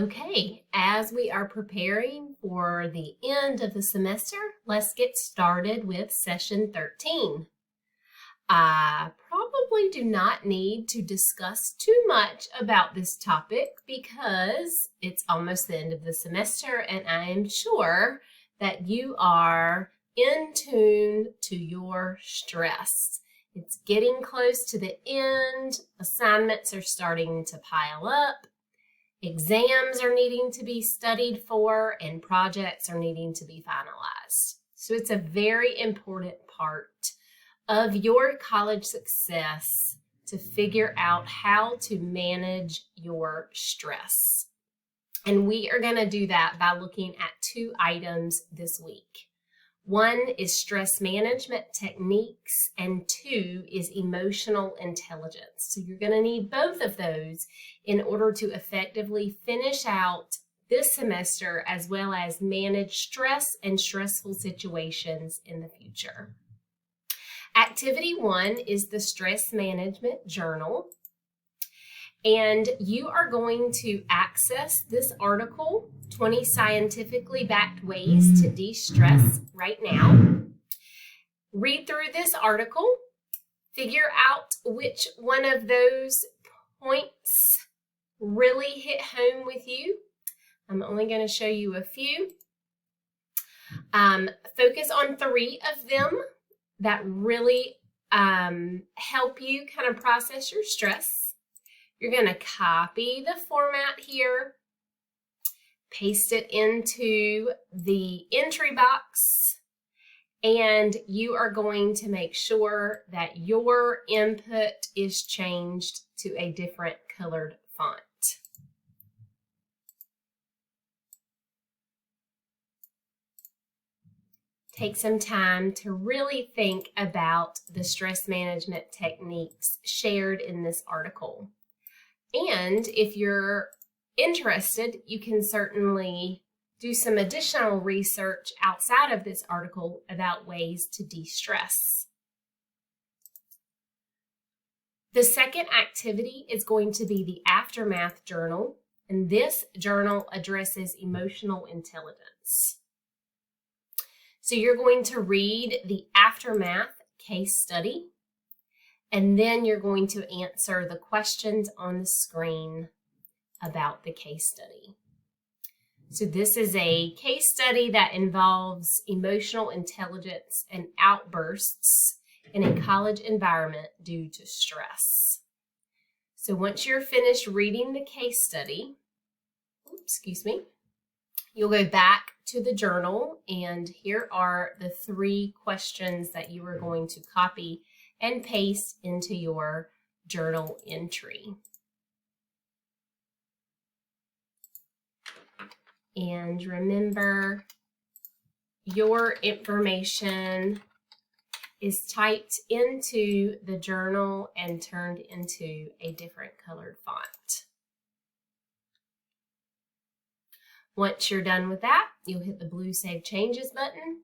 Okay, as we are preparing for the end of the semester, let's get started with session 13. I probably do not need to discuss too much about this topic because it's almost the end of the semester and I am sure that you are in tune to your stress. It's getting close to the end, assignments are starting to pile up. Exams are needing to be studied for and projects are needing to be finalized. So it's a very important part of your college success to figure out how to manage your stress. And we are going to do that by looking at 2 items this week. 1 is stress management techniques and 2 is emotional intelligence. So you're going to need both of those in order to effectively finish out this semester as well as manage stress and stressful situations in the future. Activity 1 is the stress management journal. And you are going to access this article, 20 Scientifically Backed Ways to De-Stress, right now. Read through this article, figure out which one of those points really hit home with you. I'm only going to show you a few. Focus on 3 of them that really help you kind of process your stress. You're going to copy the format here, paste it into the entry box, and you are going to make sure that your input is changed to a different colored font. Take some time to really think about the stress management techniques shared in this article. And if you're interested, you can certainly do some additional research outside of this article about ways to de-stress. The second activity is going to be the Aftermath Journal, and this journal addresses emotional intelligence. So you're going to read the Aftermath case study, and then you're going to answer the questions on the screen about the case study. So this is a case study that involves emotional intelligence and outbursts in a college environment due to stress. So once you're finished reading the case study, you'll go back to the journal, and here are the 3 questions that you are going to copy and paste into your journal entry. And remember, your information is typed into the journal and turned into a different colored font. Once you're done with that, you'll hit the blue Save Changes button.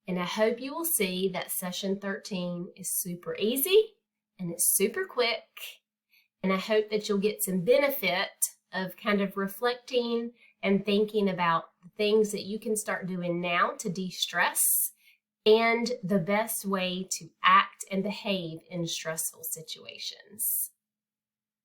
And I hope you will see that session 13 is super easy and it's super quick. And I hope that you'll get some benefit of kind of reflecting and thinking about the things that you can start doing now to de-stress and the best way to act and behave in stressful situations.